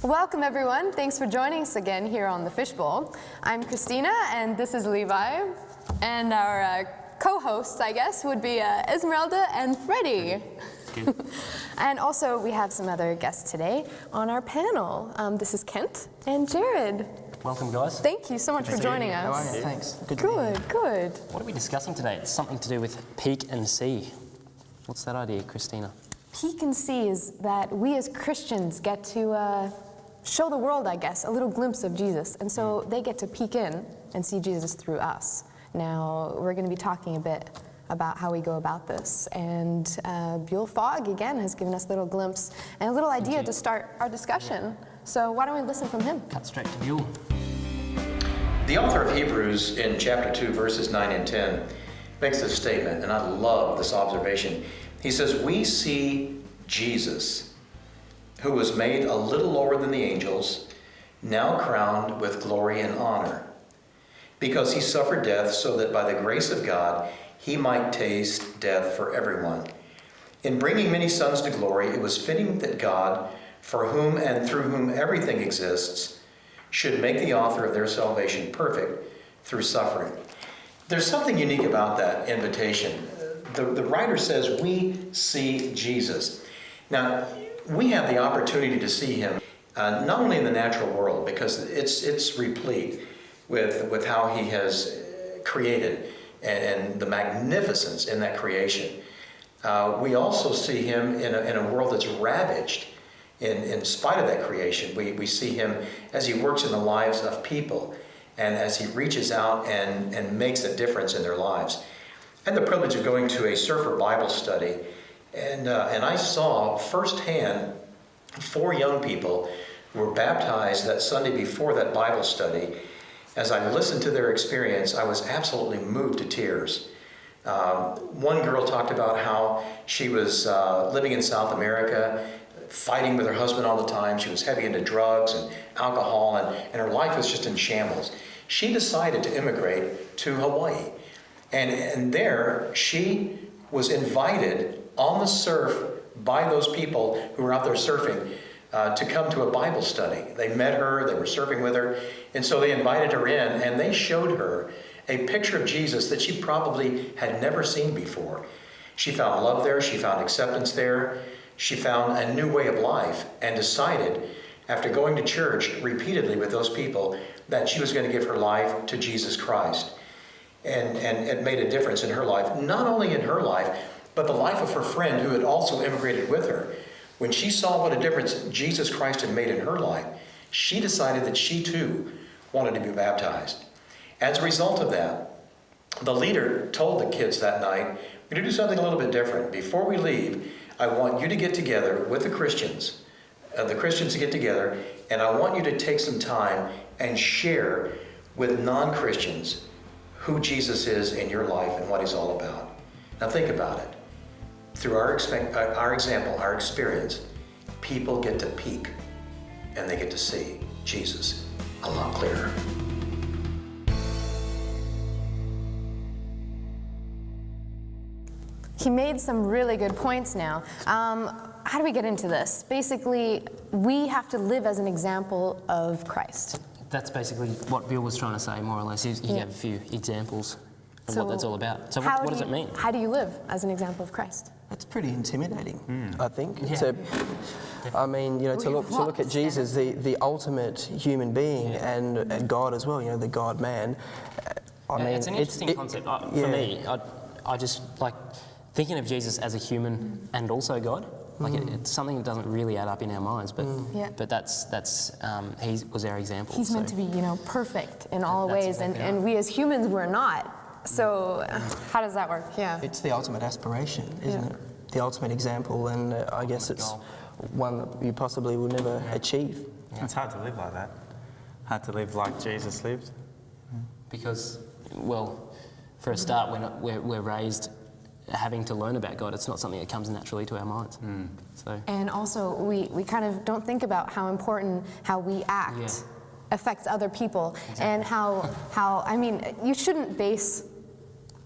Welcome everyone. Thanks for joining us again here on the Fishbowl. I'm Christina and this is Levi. And our co-hosts, I guess, would be Esmeralda and Freddie. And also we have some other guests today on our panel. This is Kent and Jared. Welcome, guys. Thank you so much for joining us. How are you? Thanks. Good. What are we discussing today? It's something to do with peek and see. What's that idea, Christina? Peek and see is that we as Christians get to show the world, I guess, a little glimpse of Jesus. And so they get to peek in and see Jesus through us. Now, we're going to be talking a bit about how we go about this. And Buell Fogg, again, has given us a little glimpse and a little idea to start our discussion. So why don't we listen from him? Cut straight to Buell. The author of Hebrews in chapter 2, verses 9 and 10 makes this statement, and I love this observation. He says, "We see Jesus, who was made a little lower than the angels, now crowned with glory and honor, because he suffered death so that by the grace of God he might taste death for everyone. In bringing many sons to glory, it was fitting that God, for whom and through whom everything exists, should make the author of their salvation perfect through suffering." There's something unique about that invitation. The writer says, we see Jesus. Now, we have the opportunity to see him not only in the natural world, because it's replete with how he has created and the magnificence in that creation. We also see him in a world that's ravaged in spite of that creation. We see him as he works in the lives of people and as he reaches out and makes a difference in their lives. I had the privilege of going to a surfer Bible study, and I saw firsthand 4 young people who were baptized that Sunday before that Bible study. As I listened to their experience, I was absolutely moved to tears. One girl talked about how she was living in South America, fighting with her husband all the time. She was heavy into drugs and alcohol, and her life was just in shambles. She decided to immigrate to Hawaii. And there, she was invited on the surf by those people who were out there surfing to come to a Bible study. They met her, they were surfing with her, and so they invited her in, and they showed her a picture of Jesus that she probably had never seen before. She found love there, she found acceptance there, she found a new way of life, and decided, after going to church repeatedly with those people, that she was going to give her life to Jesus Christ. And it made a difference in her life, not only in her life, but the life of her friend who had also immigrated with her. When she saw what a difference Jesus Christ had made in her life, she decided that she too wanted to be baptized. As a result of that, the leader told the kids that night, "We're going to do something a little bit different. Before we leave, I want you to get together with the Christians to get together, and I want you to take some time and share with non-Christians who Jesus is in your life and what he's all about." Now think about it. Through our example, our experience, people get to peek and they get to see Jesus a lot clearer. He made some really good points now. How do we get into this? Basically, we have to live as an example of Christ. That's basically what Bill was trying to say, more or less. He gave a few examples of what that's all about. So what does it mean? How do you live as an example of Christ? That's pretty intimidating, I think. Yeah. To look at Jesus, the ultimate human being, and God as well, the God-man. It's an interesting concept. For me, I just like thinking of Jesus as a human and also God. Like it's something that doesn't really add up in our minds, but that's he was our example. He's meant to be, perfect in all ways, and we as humans were not. So how does that work? Yeah. It's the ultimate aspiration, isn't it? The ultimate example, and I guess it's one that you possibly will never achieve. Yeah. It's hard to live like that. Hard to live like Jesus lived. Because, well, for a start, we're raised having to learn about God. It's not something that comes naturally to our minds. So. And also, we kind of don't think about how important how we act affects other people, and how you shouldn't base,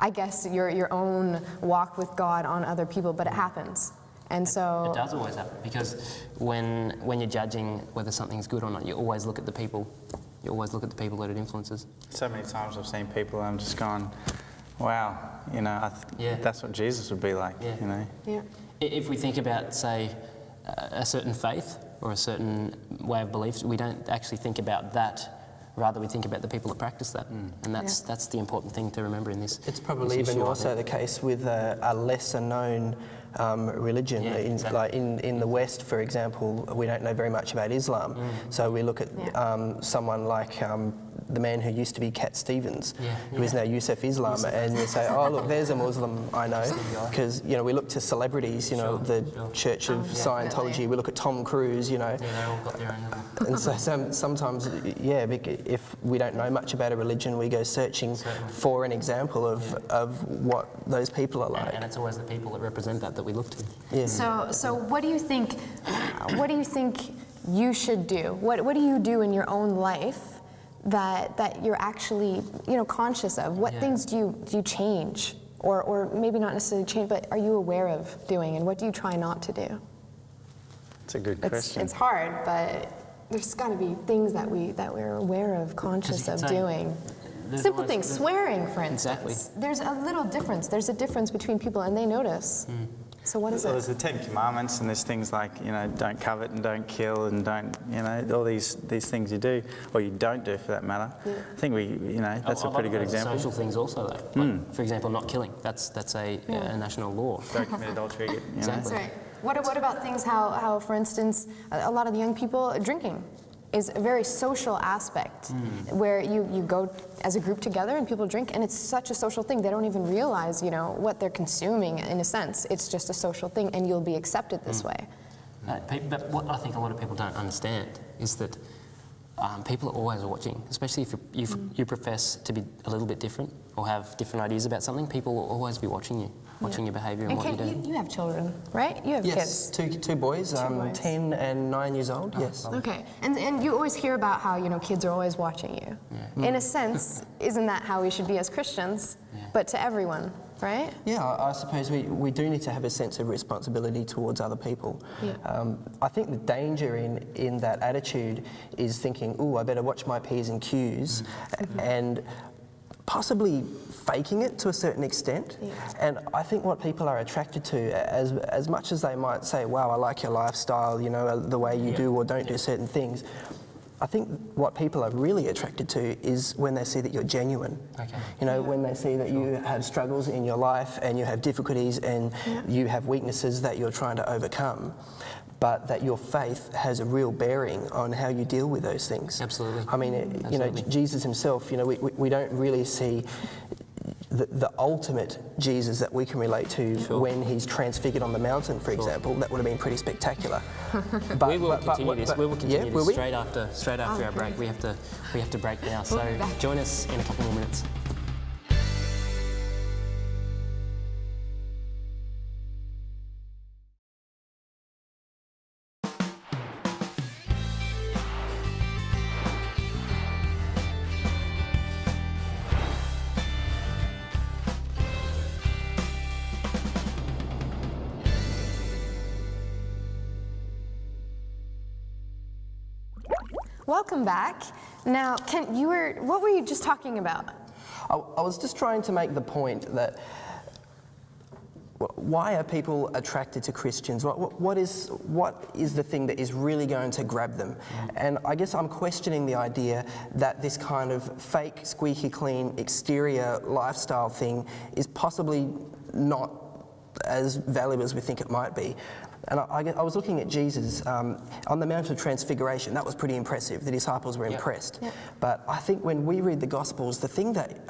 I guess, your own walk with God on other people, but it happens. And so it does always happen, because when you're judging whether something's good or not, you always look at the people. You always look at the people that it influences. So many times I've seen people and I'm just going, wow, you know, that's what Jesus would be like, you know. Yeah. If we think about, say, a certain faith or a certain way of belief, we don't actually think about that. Rather, we think about the people that practice that, and that's the important thing to remember in this. It's probably even more so the case with a lesser known religion. Like in the West, for example, we don't know very much about Islam. So we look at someone like the man who used to be Cat Stevens, who is now Yusuf Islam, and you say, oh look, there's a Muslim I know, because you know we look to celebrities, you know, the Church of Scientology. We look at Tom Cruise, you know. Yeah, they all got their own little. And so sometimes, if we don't know much about a religion, we go searching for an example of what those people are like. And it's always the people that represent that we look to. Yeah. So what do you think? What do you think you should do? What do you do in your own life that you're actually conscious of? What things do you change, or maybe not necessarily change, but are you aware of doing, and what do you try not to do? It's a good question. It's hard, but there's got to be things that we're aware of, conscious of doing. Simple things, swearing, for instance. Exactly. There's a little difference. There's a difference between people, and they notice. So what is it? There's the 10 Commandments, and there's things like, don't covet and don't kill and don't, all these things you do, or you don't do for that matter. I think that's a pretty good example. Social things also, though. Like, for example, not killing. That's a national law. Don't commit adultery. Exactly. That's right. What about things how, for instance, a lot of the young people drinking is a very social aspect, where you go as a group together and people drink, and it's such a social thing. They don't even realize, what they're consuming in a sense. It's just a social thing, and you'll be accepted this way. But what I think a lot of people don't understand is that people are always watching, especially if you profess to be a little bit different or have different ideas about something. People will always be watching you, watching your behaviour and what you do. You have children, right? You have kids. Yes, two boys, 10 and 9 years old, yes. Okay, and you always hear about how, kids are always watching you. Yeah. In a sense, isn't that how we should be as Christians? Yeah. But to everyone, right? Yeah, I suppose we do need to have a sense of responsibility towards other people. Yeah. I think the danger in that attitude is thinking, ooh, I better watch my P's and Q's, and possibly faking it to a certain extent. Yeah. And I think what people are attracted to, as much as they might say, wow, I like your lifestyle, the way you do or don't do certain things, I think what people are really attracted to is when they see that you're genuine. Okay. When they see that you have struggles in your life and you have difficulties and you have weaknesses that you're trying to overcome, but that your faith has a real bearing on how you deal with those things. Absolutely. I mean, Jesus himself, we don't really see the ultimate Jesus that we can relate to when he's transfigured on the mountain, for example. That would have been pretty spectacular. But, we will continue this. We will continue this we? straight after our break. We have to break now. So join us in a couple more minutes. Welcome back. Now, what were you just talking about? I was just trying to make the point that why are people attracted to Christians? What is the thing that is really going to grab them? And I guess I'm questioning the idea that this kind of fake, squeaky clean exterior lifestyle thing is possibly not as valuable as we think it might be. And I was looking at Jesus on the Mount of Transfiguration. That was pretty impressive. The disciples were impressed. Yep. But I think when we read the Gospels, the thing that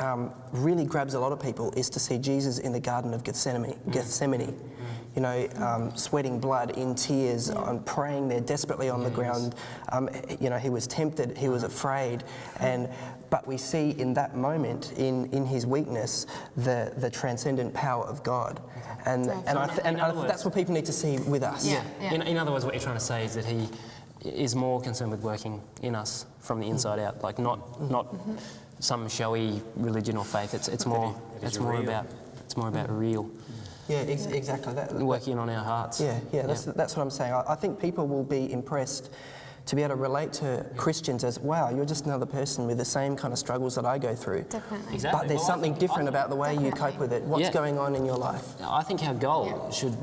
really grabs a lot of people is to see Jesus in the Garden of Gethsemane. Sweating blood in tears, and praying there desperately on the ground. He was tempted, he was afraid, but we see in that moment, in his weakness, the transcendent power of God. And that's what people need to see with us. Yeah. In other words, what you're trying to say is that he is more concerned with working in us from the inside out, like not some showy religion or faith. It's more about real. Yeah, exactly. Working on our hearts. Yeah, that's what I'm saying. I think people will be impressed to be able to relate to Christians as, wow, you're just another person with the same kind of struggles that I go through. Definitely. Exactly. But there's something different about the way you cope with it. What's going on in your life? I think our goal should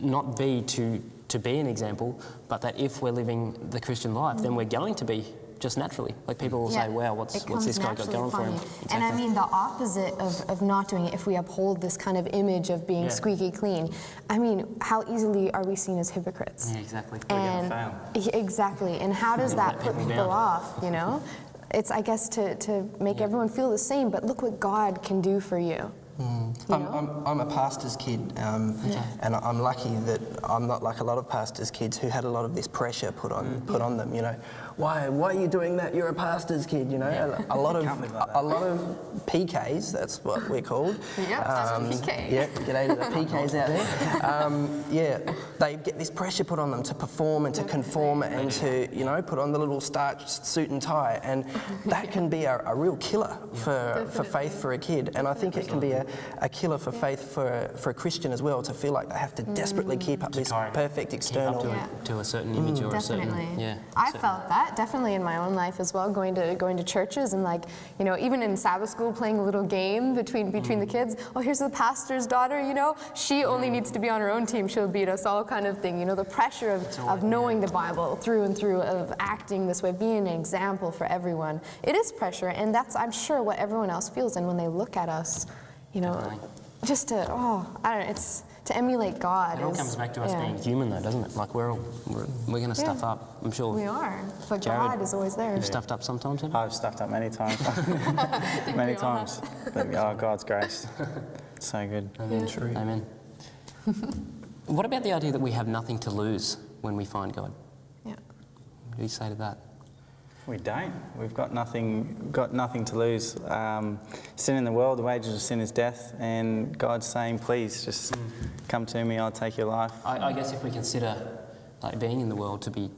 not be to be an example, but that if we're living the Christian life, then we're going to be just naturally. Like people will say, wow, what's this guy got going for him? Exactly. And I mean, the opposite of not doing it, if we uphold this kind of image of being squeaky clean, I mean, how easily are we seen as hypocrites? Yeah, exactly. And We're going to fail. Exactly. And how does that put people off, you know? It's, I guess, to make everyone feel the same, but look what God can do for you. I'm a pastor's kid, and I'm lucky that I'm not like a lot of pastors' kids who had a lot of this pressure put on them. You know, why are you doing that? You're a pastor's kid. You know, a lot of PKs. That's what we're called. PK. Yeah, g'day to the PKs out there. They get this pressure put on them to perform and to conform and to put on the little starched suit and tie, and that can be a real killer for faith for a kid. And I think it can be a killer for faith for a Christian as well, to feel like they have to desperately keep up this perfect external. Keep up to a certain image or Definitely. a certain... I felt that definitely in my own life as well, going to churches and even in Sabbath school playing a little game between the kids. Oh, here's the pastor's daughter, she only needs to be on her own team, she'll beat us all kind of thing. The pressure of knowing the Bible through and through, of acting this way, being an example for everyone. It is pressure, and that's, I'm sure, what everyone else feels. And when they look at us, just to, I don't know, it's to emulate God. It all comes back to us being human, though, doesn't it? Like we're going to stuff up, I'm sure. We are, but Jared, God is always there. You've stuffed up sometimes, haven't you? I've stuffed up many times. Many times. But God's grace. So good. Amen. True. Amen. What about the idea that we have nothing to lose when we find God? Yeah. What do you say to that? We don't. We've got nothing to lose. Sin in the world, the wages of sin is death, and God's saying, please, just come to me, I'll take your life. I guess if we consider being in the world to be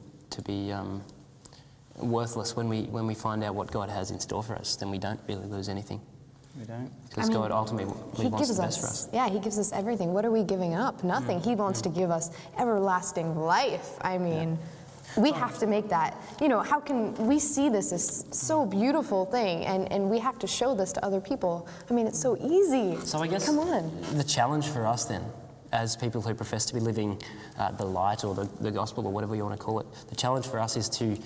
worthless, when we find out what God has in store for us, then we don't really lose anything. We don't. Because God ultimately wants the best for us. Yeah, He gives us everything. What are we giving up? Nothing. He wants to give us everlasting life. I mean... We have to make that, how can we see this as so beautiful thing, and we have to show this to other people. I mean, it's so easy. So I guess come on. The challenge for us then, as people who profess to be living the light or the gospel or whatever you want to call it, the challenge for us is to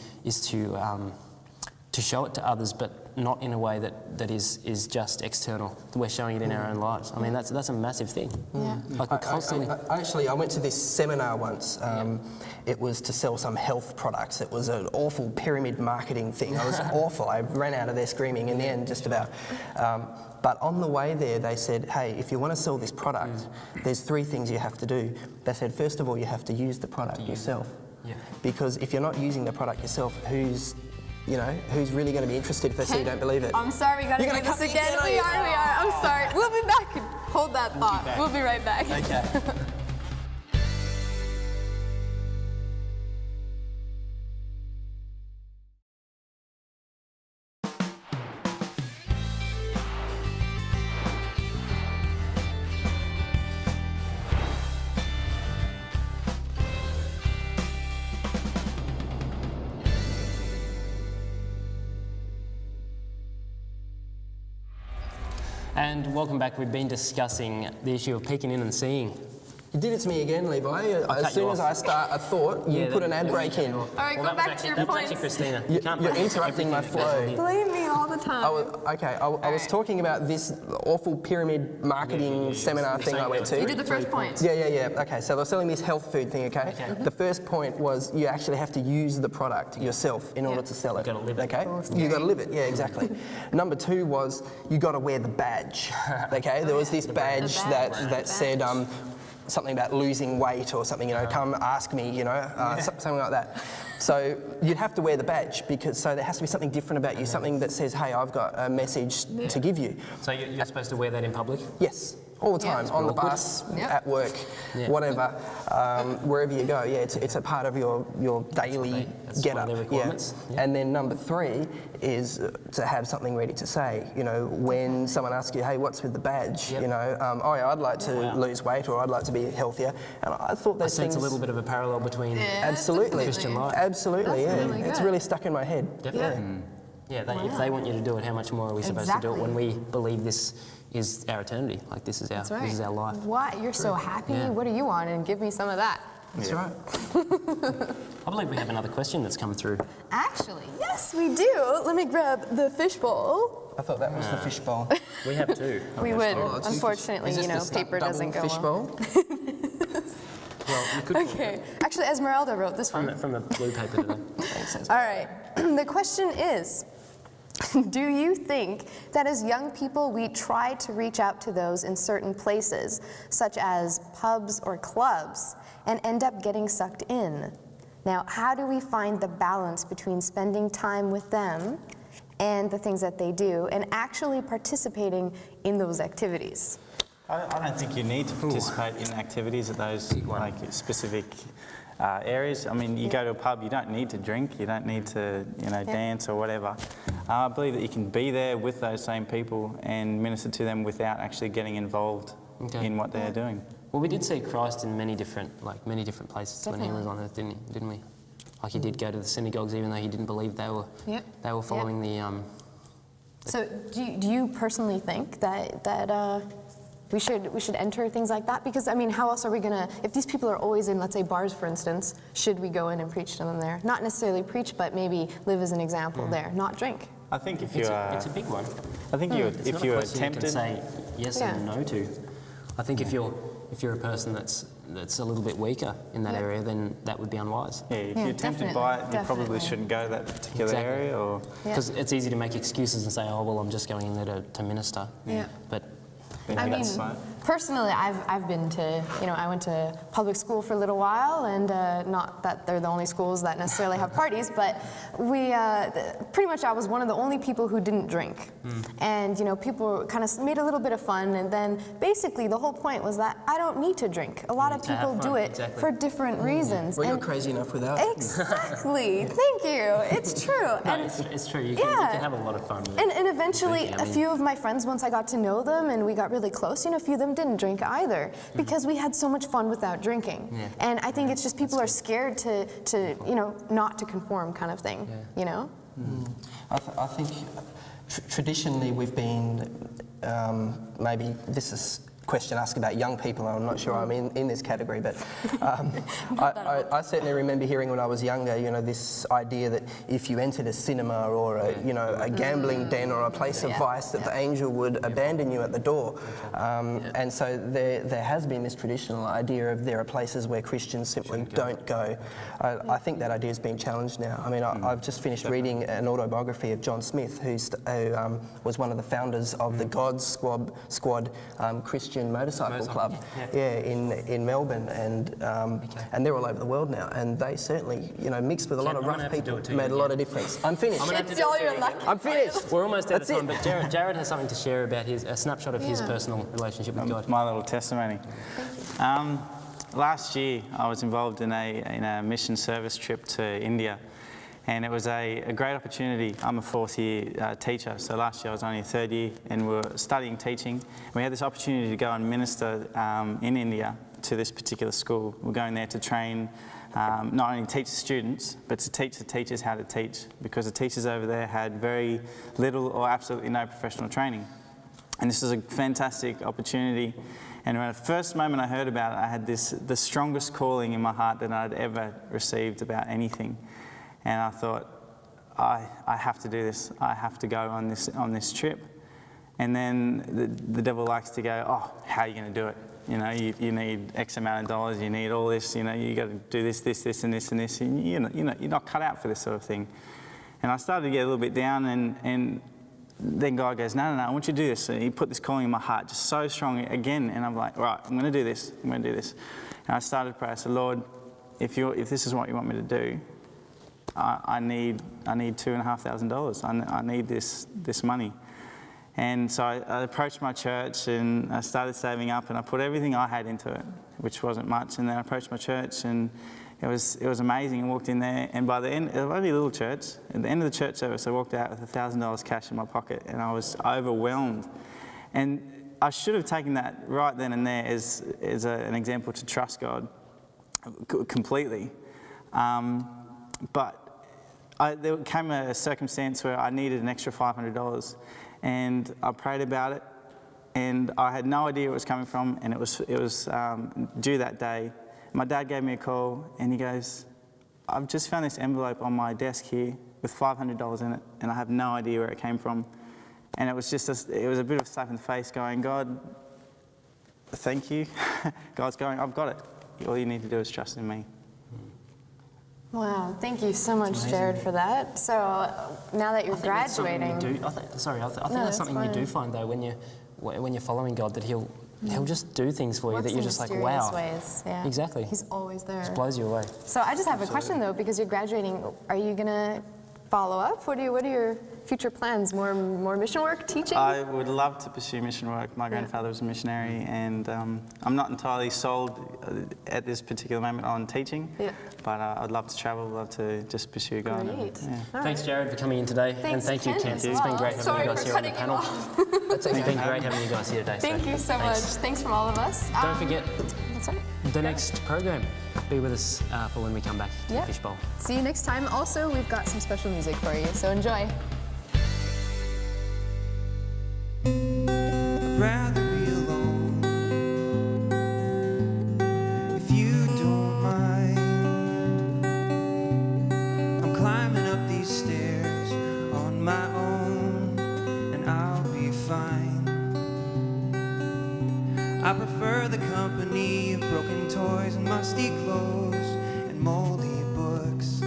show it to others, but not in a way that is just external. We're showing it in our own lives. I mean, that's a massive thing. Yeah. Like we're constantly... I went to this seminar once. It was to sell some health products. It was an awful pyramid marketing thing. It was awful. I ran out of there screaming in the end, just about. But on the way there, they said, hey, if you want to sell this product, there's 3 things you have to do. They said, first of all, you have to use the product yourself. Yeah. Because if you're not using the product yourself, who's really going to be interested if they say you don't believe it? I'm sorry, we got to do this again. We are. I'm sorry. We'll be back. Hold that thought. We'll be right back. Okay. And welcome back. We've been discussing the issue of peeking in and seeing. You did it to me again, Levi. As soon as I start a thought, you put an ad break in. All right, go back to your that was points. actually Christina. You're interrupting my flow. Blame me all the time. I was talking about this awful pyramid marketing seminar thing I went to. You did the first point. Yeah. Okay, so they're selling this health food thing, okay? The first point was you actually have to use the product yourself in order to sell it. You gotta live it. Okay? You gotta live it, yeah, exactly. Number 2 was you gotta wear the badge, okay? There was this badge that said, something about losing weight or something, come ask me, something like that. So you'd have to wear the badge so there has to be something different about you, something that says, hey, I've got a message to give you. So you're supposed to wear that in public? Yes, all the time, Yeah. on the bus, Yeah. at work, whatever, wherever you go. Yeah, it's a part of your daily That's get one up. of their requirements. Yeah. And then number 3 is to have something ready to say. You know, when someone asks you, hey, what's with the badge? Yep. You know, oh yeah, I'd like to lose weight, or I'd like to be healthier. And I thought I those sense things. a little bit of a parallel between Absolutely. Christian life. Absolutely, That's yeah. really It's good. really stuck in my head. Definitely. Yeah, if they want you to do it, how much more are we supposed to do it when we believe this is our eternity? Like this is our That's right. this is our life. What? You're so happy? Yeah. What do you want? And give me some of that. That's right. I believe we have another question that's come through. Actually, yes, we do. Let me grab the fishbowl. I thought that was the fishbowl. We have 2. We would. Oh, it's Unfortunately, Is this you know, the paper doesn't go on. fishbowl? Well, you could Okay. Actually, Esmeralda wrote this one. from the blue paper today. Thanks. All right. The question is, do you think that as young people we try to reach out to those in certain places, such as pubs or clubs, and end up getting sucked in? Now, how do we find the balance between spending time with them and the things that they do and actually participating in those activities? I don't think you need to participate in activities at those like specific areas. I mean, you go to a pub, you don't need to drink, you don't need to, dance or whatever. I believe that you can be there with those same people and minister to them without actually getting involved in what they're doing. Well, we did see Christ in many different places when he was on earth, didn't we? Like he did go to the synagogues, even though he didn't believe they were following the. So, do you personally think that we should enter things like that? Because I mean, how else are we gonna? If these people are always in, let's say, bars, for instance, should we go in and preach to them there? Not necessarily preach, but maybe live as an example there. Not drink. I think if It's you a big one. I think It's if not a you are question tempted, you can say yes and no to. I think if you're a person that's a little bit weaker in that area, then that would be unwise. if you're tempted by it, you probably definitely. shouldn't go to that particular area. Or Because it's easy to make excuses and say, oh well, I'm just going in there to minister. Yeah. But I mean, that's right. personally, I've been to, I went to public school for a little while, and not that they're the only schools that necessarily have parties, but we, pretty much I was one of the only people who didn't drink. And, people kind of made a little bit of fun, and then basically the whole point was that I don't need to drink. A lot of To have people fun, do it exactly. for different reasons. We're and not crazy enough without it. Exactly. Thank you. It's true. no, And it's true. You can have a lot of fun with it. And eventually, drinking, I a mean- few of my friends, once I got to know them and we got really close, a few of them didn't drink either because we had so much fun without drinking. Yeah. And I think it's just people are scared to not to conform kind of thing, I think traditionally we've been, maybe this is a question asked about young people, and I'm not sure I'm in this category, but I certainly remember hearing when I was younger, this idea that if you entered a cinema or a gambling den or a place of vice, that the angel would abandon you at the door. And so there has been this traditional idea of there are places where Christians simply don't go. I think that idea is being challenged now. I mean, I've just finished reading an autobiography of John Smith, who was one of the founders of the God Squad Christian Motorcycle Club, in Melbourne, and they're all over the world now, and they certainly, mixed with a lot of rough people, made a lot of difference. I'm finished. It's all your luck. I'm finished. We're almost out of That's time, it. but Jared has something to share about a snapshot of his personal relationship with God. my little testimony. Last year, I was involved in a mission service trip to India, and it was a great opportunity. I'm a fourth year teacher, so last year I was only a third year, and we were studying teaching. We had this opportunity to go and minister in India to this particular school. We're going there to train, not only teach the students, but to teach the teachers how to teach, because the teachers over there had very little or absolutely no professional training. And this was a fantastic opportunity. And when the first moment I heard about it, I had the strongest calling in my heart that I'd ever received about anything. And I thought, I have to do this. I have to go on this trip. And then the devil likes to go, oh, how are you going to do it? You need X amount of dollars. You need all this. You got to do this, and this, and this. And you're not cut out for this sort of thing. And I started to get a little bit down, and then God goes, no, I want you to do this. And he put this calling in my heart just so strong again. And I'm like, right, I'm going to do this. And I started to pray. I said, Lord, if this is what you want me to do, I need $2,500. I need this money. And so I approached my church and I started saving up, and I put everything I had into it, which wasn't much. And then I approached my church, and it was amazing. I walked in there, and by the end, it was only a little church. At the end of the church service, I walked out with $1,000 cash in my pocket, and I was overwhelmed. And I should have taken that right then and there as an example to trust God completely. But there came a circumstance where I needed an extra $500, and I prayed about it, and I had no idea where it was coming from, and it was due that day. My dad gave me a call, and he goes, "I've just found this envelope on my desk here with $500 in it, and I have no idea where it came from." And it was just it was a bit of a slap in the face, going, "God, thank you." God's going, "I've got it. All you need to do is trust in me." Wow, thank you so much, Jared, for that. So now that you're graduating, I think that's something you do find though when you're following God, that He'll just do things for you that you're just like, wow. Ways. Yeah. Exactly. He's always there. Just blows you away. So I just have a question though, because you're graduating. Are you gonna follow up? What are your future plans? More mission work, teaching? I would love to pursue mission work. My grandfather was a missionary, and I'm not entirely sold at this particular moment on teaching, but I'd love to travel, love to just pursue God. Great. Thanks, Jared, for coming in today. Thanks, and thank you, Ken. It's been great having you guys here on the panel. It's been great having you guys here today. Thank you so much. Thanks from all of us. Don't forget That's right. the next program. Be with us for when we come back to the Fishbowl. See you next time. Also, we've got some special music for you, so enjoy. I'd rather be alone, if you don't mind. I'm climbing up these stairs on my own, and I'll be fine. I prefer the company of broken toys and musty clothes and moldy books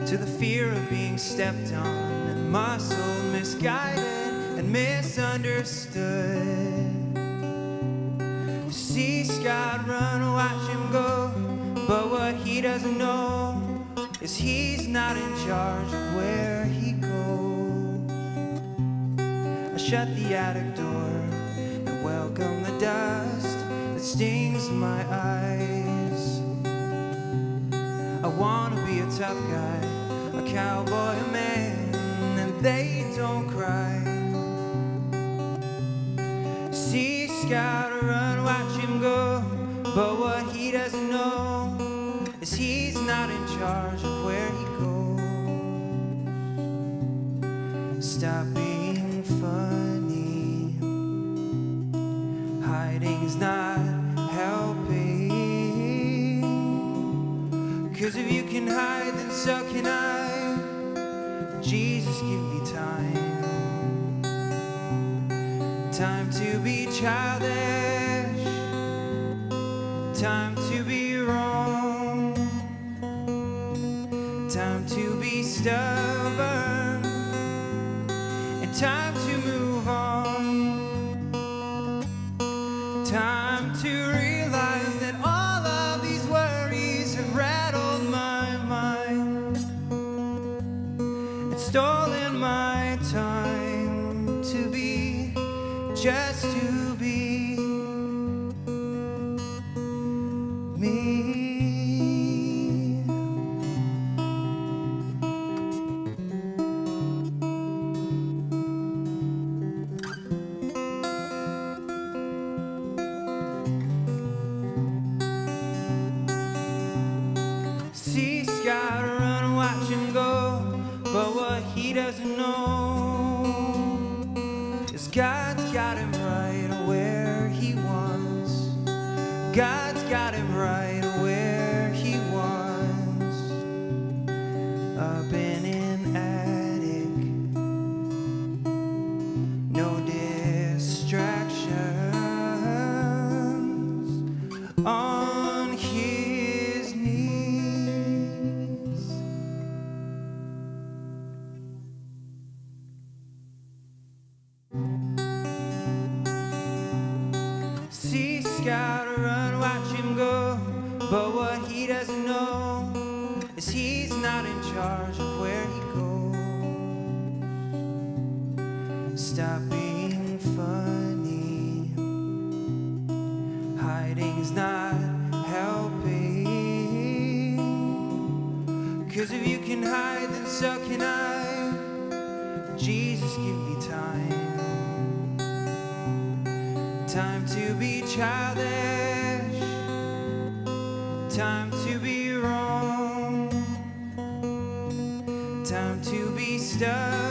to the fear of being stepped on and muscled, misguided and misunderstood. See Scott run, watch him go, but what he doesn't know is he's not in charge of where he goes. I shut the attic door and welcome the dust that stings my eyes. I wanna be a tough guy, a cowboy, a man, and they don't cry. See Scott run, watch him go, but what he doesn't know is he's not in charge of where he goes. Stop being funny, hiding's not helping, 'cause if you can hide, then so can I. Jesus, give me time. Time to be childish, time to be wrong, time to be stubborn, and time to move on. Time to realize that all of these worries have rattled my mind and stolen my time to be, just to be me. See Scott run, watch him go, but what he doesn't know is God's got him right where he wants. God's got him right where he wants. Up in an attic, no distractions, on his knees. See Scott run, watch him go, but what he doesn't know is he's not in charge of where he goes. stop being funny. Hiding's not helping. 'Cause if you can hide, then so can I. Jesus, give me time. Time to be childish. Time to be wrong. Time to be stuck.